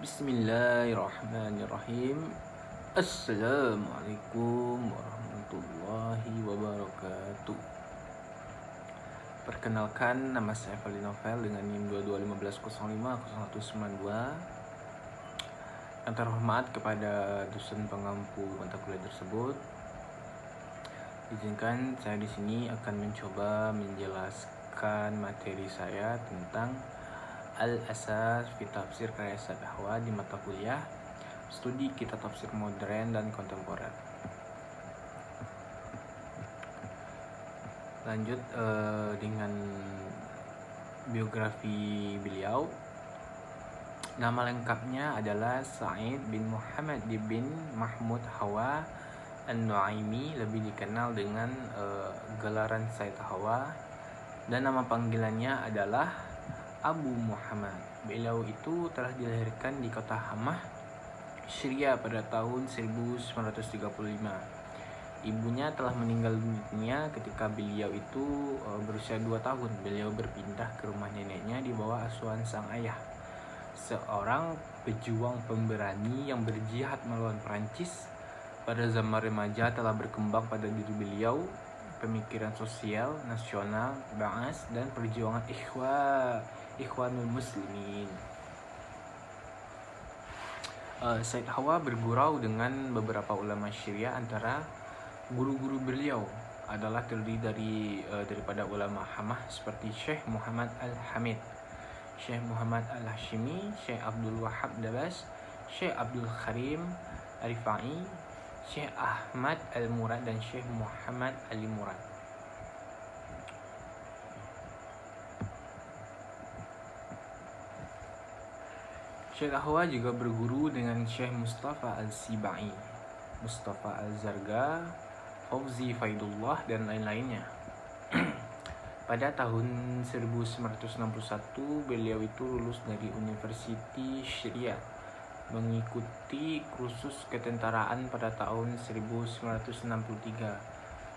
Bismillahirrahmanirrahim. Assalamualaikum warahmatullahi wabarakatuh. Perkenalkan, nama saya Fali Novel dengan NIM 22150192. Yang terhormat kepada dosen pengampu mata kuliah tersebut, izinkan saya di sini akan mencoba menjelaskan materi saya tentang Al-Asas fi Tafsir karya Said Ahwa di mata kuliah Studi Kitab Tafsir Modern dan Kontemporer. Lanjut dengan biografi beliau. Nama lengkapnya adalah Sa'id bin Muhammad bin Mahmud Hawa An-Nu'aimi, lebih dikenal dengan gelaran Said Ahwa, dan nama panggilannya adalah Abu Muhammad. Beliau itu telah dilahirkan di kota Hamah, Syria pada tahun 1935. Ibunya telah meninggal dunia ketika beliau itu berusia 2 tahun. Beliau berpindah ke rumah neneknya di bawah asuhan sang ayah, seorang pejuang pemberani yang berjihad melawan Perancis. Pada zaman remaja telah berkembang pada diri beliau pemikiran sosial, nasional, Ba'as, dan perjuangan Ikhwanul Muslimin. Said Ahwa bergurau dengan beberapa ulama Syria. Antara guru-guru beliau adalah terdiri daripada ulama Hamah seperti Syekh Muhammad Al-Hamid, Syekh Muhammad Al-Hashimi, Syekh Abdul Wahab Dabas, Syekh Abdul Karim Arifai, Syekh Ahmad Al-Murad, dan Syekh Muhammad Ali Murad. Syekh Ahwa juga berguru dengan Syekh Mustafa Al-Sibai, Mustafa Al-Zarga, Fauzi Faidullah, dan lain-lainnya. Pada tahun 1961 beliau itu lulus dari Universiti Syria, mengikuti kursus ketentaraan pada tahun 1963,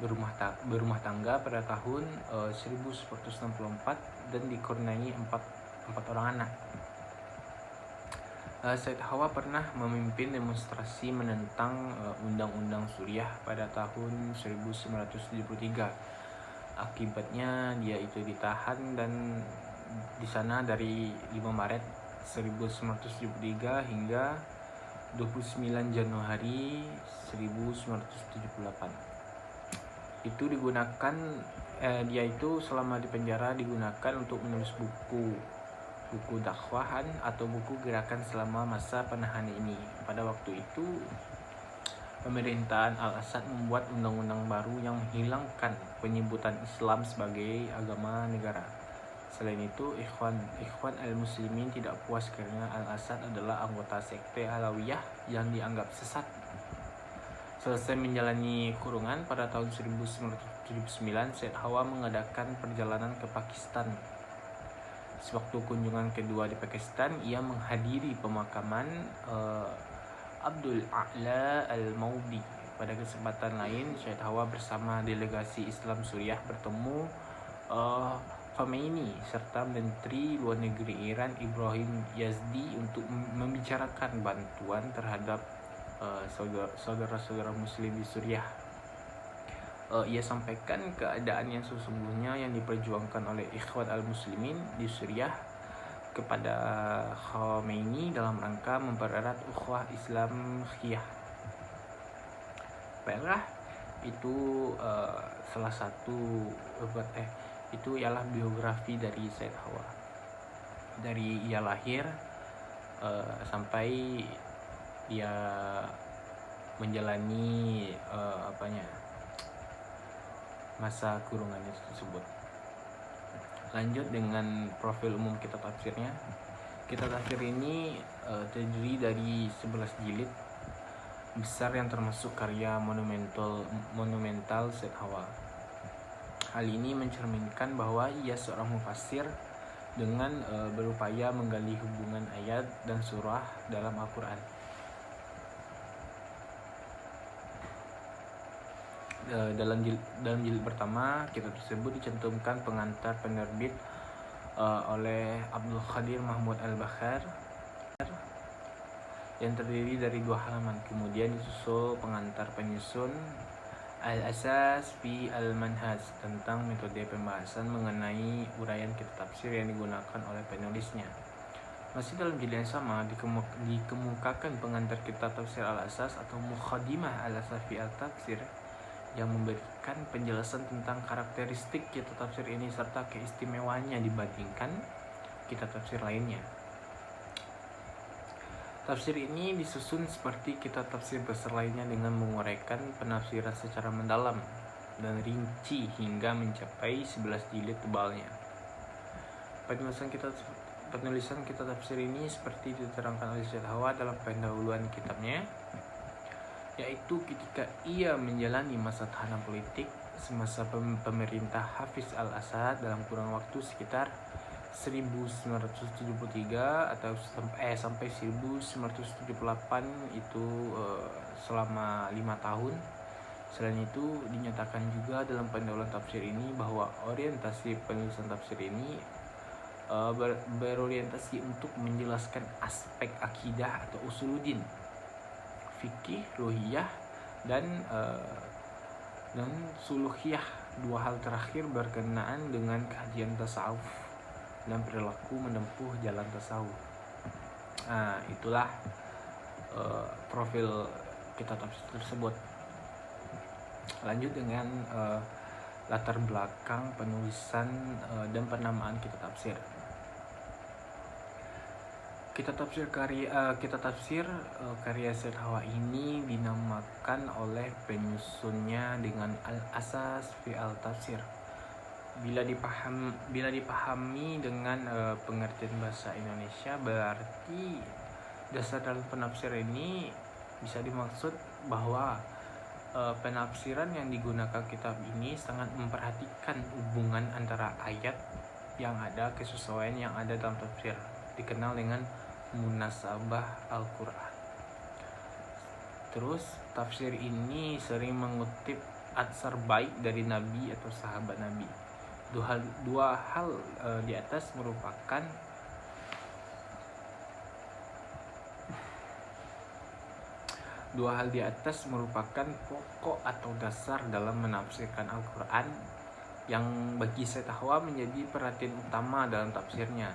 berumah tangga pada tahun 1964, dan dikaruniai empat orang anak. Said Ahwa pernah memimpin demonstrasi menentang Undang-Undang Suriah pada tahun 1973. Akibatnya dia itu ditahan dan di sana dari 5 Maret 1973 hingga 29 Januari 1978. Dia itu selama di penjara digunakan untuk menulis buku dakwahan atau buku gerakan selama masa penahanan ini. Pada waktu itu pemerintahan Al-Assad membuat undang-undang baru yang menghilangkan penyebutan Islam sebagai agama negara. Selain itu, Ikhwan al-Muslimin tidak puas karena Al-Assad adalah anggota sekte Alawiyah yang dianggap sesat. Selesai menjalani kurungan pada tahun 1979, Said Ahwa mengadakan perjalanan ke Pakistan. Sewaktu kunjungan kedua di Pakistan, ia menghadiri pemakaman Abdul A'la Al-Maudi. Pada kesempatan lain, Said Ahwa bersama delegasi Islam Suriah bertemu Khomeini serta Menteri Luar Negeri Iran Ibrahim Yazdi untuk membicarakan bantuan terhadap saudara-saudara Muslim di Suriah. Ia sampaikan keadaan yang sesungguhnya yang diperjuangkan oleh Ikhwan al-Muslimin di Suriah kepada Khomeini dalam rangka mempererat ukhuwah Islam Khiyah. Baiklah, itu salah satu itu ialah biografi dari Said Ahwa. Dari ia lahir sampai dia menjalani masa kurungannya tersebut. Lanjut dengan profil umum kitab tafsirnya. Kitab tafsir ini terdiri dari 11 jilid besar yang termasuk karya monumental Said Ahwa. Hal ini mencerminkan bahwa ia seorang mufassir dengan berupaya menggali hubungan ayat dan surah dalam Al-Quran. Dalam jilid pertama, kitab tersebut dicantumkan pengantar penerbit oleh Abdul Qadir Mahmud Al-Bakhar yang terdiri dari 2 halaman. Kemudian disusul pengantar penyusun Al-Asas fi Al-Manhaj tentang metode pembahasan mengenai uraian kitab tafsir yang digunakan oleh penulisnya. Masih dalam jilid yang sama dikemukakan pengantar kitab tafsir Al-Asas atau Muqaddimah Al-Asas fi Al-Tafsir yang memberikan penjelasan tentang karakteristik kitab tafsir ini serta keistimewaannya dibandingkan kitab tafsir lainnya. Tafsir ini disusun seperti kitab tafsir besar lainnya dengan menguraikan penafsiran secara mendalam dan rinci hingga mencapai 11 jilid tebalnya. Penulisan kitab tafsir ini seperti diterangkan oleh Syed Hawa dalam pendahuluan kitabnya, yaitu ketika ia menjalani masa tahanan politik semasa pemerintah Hafiz al-Assad dalam kurang waktu sekitar 1973 atau sampai 1978 itu selama 5 tahun. Selain itu dinyatakan juga dalam pendahuluan tafsir ini bahwa orientasi penulisan tafsir ini berorientasi untuk menjelaskan aspek akidah atau usuluddin, fikih, ruhiyah dan suluhiyah. 2 hal terakhir berkenaan dengan kajian tasawuf dan perilaku menempuh jalan tasawuf. Itulah profil kitab tafsir tersebut. Lanjut dengan latar belakang penulisan dan penamaan kitab tafsir. Kitab tafsir karya Syed Hawa ini dinamakan oleh penyusunnya dengan Al-Asas fi Al-Tafsir. Bila dipahami dengan pengertian bahasa Indonesia, berarti dasar dalam penafsir ini bisa dimaksud bahwa penafsiran yang digunakan kitab ini sangat memperhatikan hubungan antara ayat yang ada, kesesuaian yang ada dalam tafsir, dikenal dengan munasabah Al-Quran. Terus tafsir ini sering mengutip atsar baik dari Nabi atau sahabat Nabi. Dua hal di atas merupakan pokok atau dasar dalam menafsirkan Al-Quran yang bagi Syed Hawa menjadi perhatian utama dalam tafsirnya.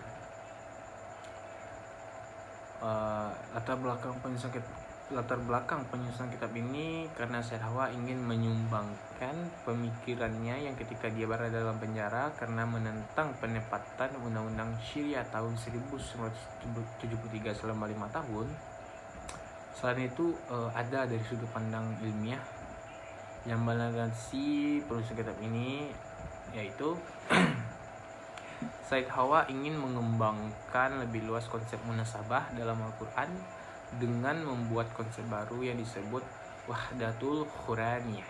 Latar belakang penyusunan kitab ini karena Syed Hawa ingin menyumbangkan pemikirannya yang ketika dia berada dalam penjara karena menentang penempatan Undang-Undang Syariah tahun 1973 selama 5 tahun. Selain itu ada dari sudut pandang ilmiah yang melandasi penulisan kitab ini, yaitu Syed Hawa ingin mengembangkan lebih luas konsep munasabah dalam Al-Quran dengan membuat konsep baru yang disebut Wahdatul Quraniyah.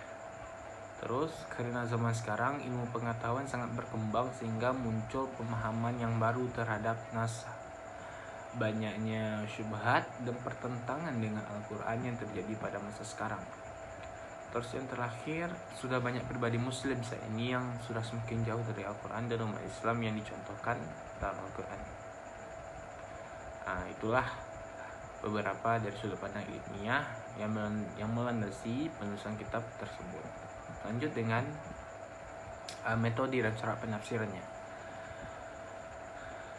Terus karena zaman sekarang ilmu pengetahuan sangat berkembang sehingga muncul pemahaman yang baru terhadap nas. Banyaknya syubhat dan pertentangan dengan Al-Quran yang terjadi pada masa sekarang. Terus yang terakhir, sudah banyak pribadi muslim saat ini yang sudah semakin jauh dari Al-Quran dan umat Islam yang dicontohkan dalam Al-Quran. Itulah beberapa dari sudut pandang ilmiah yang melandasi penulisan kitab tersebut. Lanjut dengan metode dan cara penafsirannya.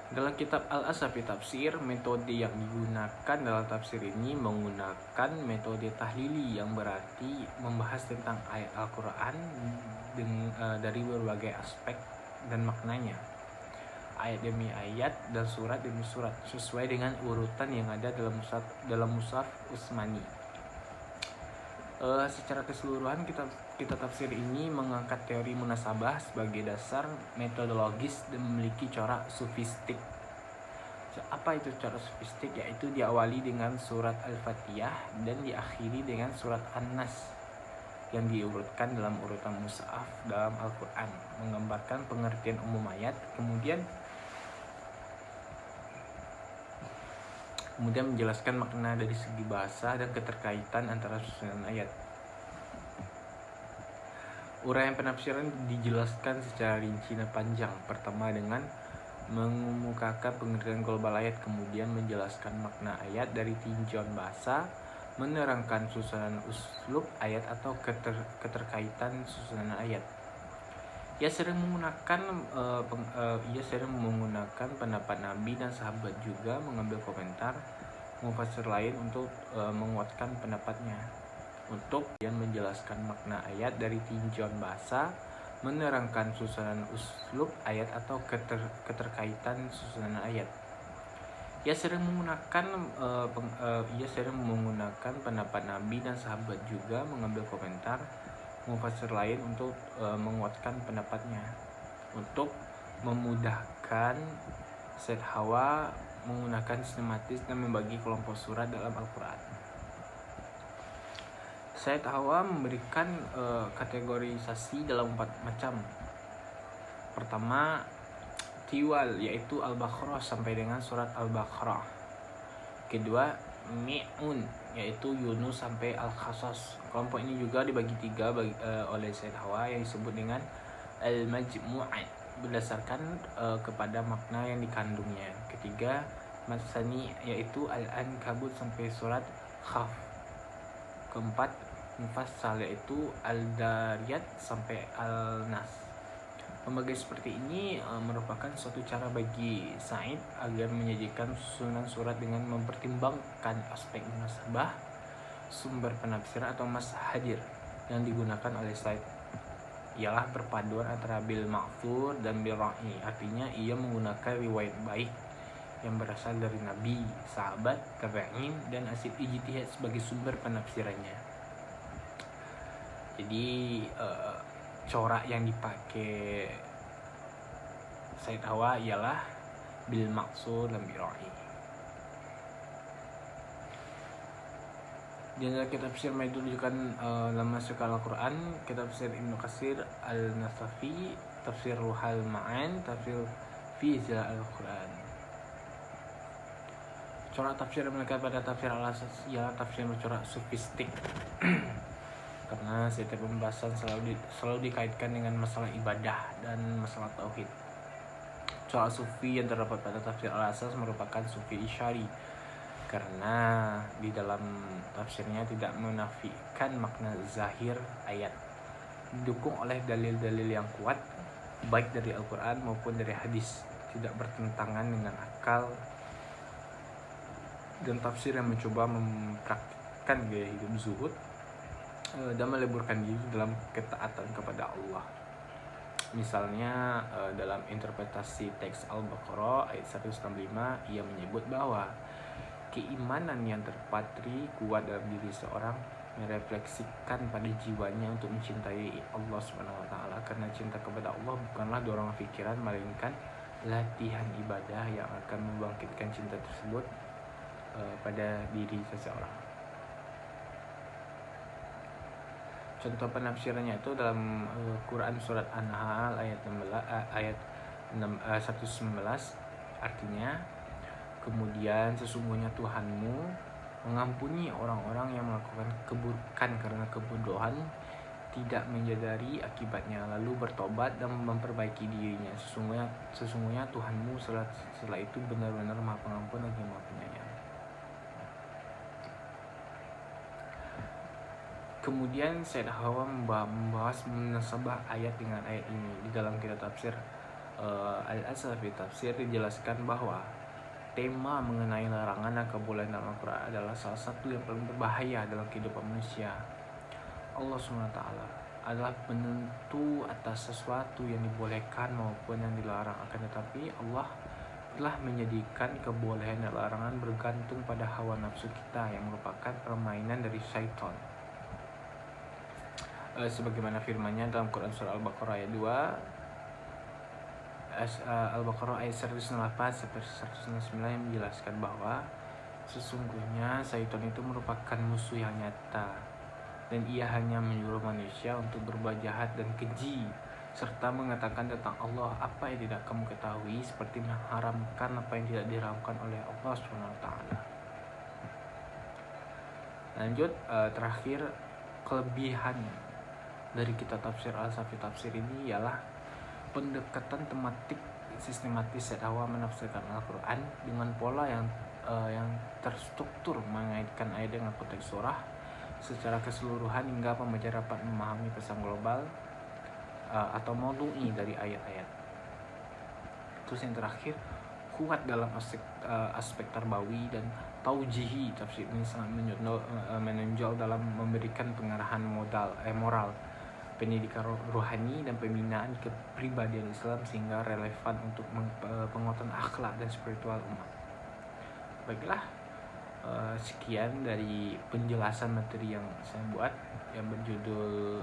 Dalam kitab Al-Asas fi Tafsir, metode yang digunakan dalam tafsir ini menggunakan metode tahlili, yang berarti membahas tentang ayat Al-Quran dari berbagai aspek dan maknanya, ayat demi ayat dan surat demi surat, sesuai dengan urutan yang ada dalam mushaf Utsmani. Secara keseluruhan kitab tafsir ini mengangkat teori munasabah sebagai dasar metodologis dan memiliki corak sufistik. Apa itu corak sufistik? Yaitu diawali dengan surat Al-Fatihah dan diakhiri dengan surat An-Nas yang diurutkan dalam urutan mushaf dalam Al-Quran, menggambarkan pengertian umum ayat, kemudian menjelaskan makna dari segi bahasa dan keterkaitan antara susunan ayat. Uraian penafsiran dijelaskan secara rinci dan panjang. Pertama dengan mengemukakan pengertian global ayat, kemudian menjelaskan makna ayat dari tinjauan bahasa, menerangkan susunan uslub ayat atau keterkaitan susunan ayat. Ia sering menggunakan pendapat Nabi dan sahabat, juga mengambil komentar mufassir lain untuk menguatkan pendapatnya. Untuk yang menjelaskan makna ayat dari tinjauan bahasa, menerangkan susunan uslub ayat atau keterkaitan susunan ayat. Ia sering menggunakan pendapat Nabi dan sahabat, juga mengambil komentar mufassir lain untuk menguatkan pendapatnya. Untuk memudahkan, Said Hawa menggunakan sistematis dan membagi kelompok surat dalam Al-Quran. Said Hawa memberikan kategorisasi dalam 4 macam. Pertama, tiwal, yaitu Al-Baqarah sampai dengan surat Al-Baqarah. Kedua, mi'un, yaitu Yunus sampai Al-Qasas. Kelompok ini juga dibagi 3 oleh Said Hawa yang disebut dengan Al-Majmu'at berdasarkan kepada makna yang dikandungnya. Ketiga, Masani, yaitu Al-Ankabut sampai surat Khaf. Keempat, Mufassal, yaitu Al-Dariyat sampai Al-Nas. Pembagian seperti ini merupakan suatu cara bagi Sa'id agar menyajikan susunan surat dengan mempertimbangkan aspek munasabah, sumber penafsiran atau mashadir yang digunakan oleh Sa'id. Ialah perpaduan antara bil ma'thur dan bil ra'i. Artinya ia menggunakan riwayat baik yang berasal dari Nabi, sahabat, tabi'in, dan hasil ijtihad sebagai sumber penafsirannya. Jadi corak yang dipakai Said Hawa ialah bil maqsud dan bil ra'i. Di antara kitab tafsir yang ditujukan dalam masuk Al-Quran, kitab tafsir Ibnu Katsir Al-Nasafi, tafsir Ruhul Ma'an, tafsir fi Zilal Al-Quran. Corak tafsir mereka pada tafsir Al-Asas ialah tafsir bercorak sufistik. Karena setiap pembahasan selalu dikaitkan dengan masalah ibadah dan masalah tauhid. Corak sufi yang terdapat pada tafsir Al-Asas merupakan sufi isyari, karena di dalam tafsirnya tidak menafikan makna zahir ayat, didukung oleh dalil-dalil yang kuat baik dari Al-Quran maupun dari hadis, tidak bertentangan dengan akal, dan tafsir yang mencoba mempraktikkan gaya hidup zuhud dan meleburkan diri dalam ketaatan kepada Allah. Misalnya dalam interpretasi teks Al-Baqarah ayat 165, ia menyebut bahwa keimanan yang terpatri kuat dalam diri seorang merefleksikan pada jiwanya untuk mencintai Allah SWT, karena cinta kepada Allah bukanlah dorongan pikiran, melainkan latihan ibadah yang akan membangkitkan cinta tersebut pada diri seseorang. Contoh penafsirannya itu dalam Quran surat An-Nahl ayat 119, artinya, kemudian sesungguhnya Tuhanmu mengampuni orang-orang yang melakukan keburukan karena kebodohan, tidak menyadari akibatnya, lalu bertobat dan memperbaiki dirinya. Sesungguhnya Tuhanmu setelah itu benar-benar Maha Pengampun lagi Maha Penyayang. Kemudian Said Hawa membahas munasabah ayat dengan ayat ini. Di dalam kitab tafsir Al-Asaf tafsir dijelaskan bahwa tema mengenai larangan dan kebolehan dalam Al-Quran adalah salah satu yang paling berbahaya dalam kehidupan manusia. Allah SWT adalah penentu atas sesuatu yang dibolehkan maupun yang dilarang, akan tetapi Allah telah menyediakan kebolehan dan larangan bergantung pada hawa nafsu kita yang merupakan permainan dari syaitan. Sebagaimana firman-Nya dalam Quran surah Al-Baqarah ayat 2, Al-Baqarah ayat 108 sampai 109 yang menjelaskan bahwa sesungguhnya syaitan itu merupakan musuh yang nyata, dan ia hanya menyuruh manusia untuk berbuat jahat dan keji, serta mengatakan tentang Allah apa yang tidak kamu ketahui, seperti mengharamkan apa yang tidak diharamkan oleh Allah SWT. Lanjut, terakhir, kelebihan dari kitab tafsir Al-Safi tafsir ini ialah pendekatan tematik sistematis Said Hawa menafsirkan Al-Quran dengan pola yang terstruktur, mengaitkan ayat dengan konteks surah secara keseluruhan hingga pembaca dapat memahami pesan global atau maudu'i dari ayat-ayat. Terus yang terakhir, kuat dalam aspek tarbawi dan taujihi. Tafsir ini sangat menonjol dalam memberikan pengarahan moral, pendidikan rohani dan pembinaan kepribadian Islam sehingga relevan untuk penguatan akhlak dan spiritual umat. Baiklah, sekian dari penjelasan materi yang saya buat yang berjudul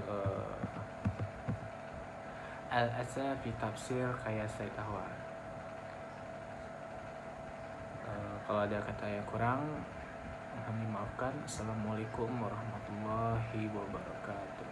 Al-Asa fi Tafsir Qiyas Said Hawa. Kalau ada kata yang kurang, mohon dimaafkan. Assalamualaikum warahmatullahi wabarakatuh.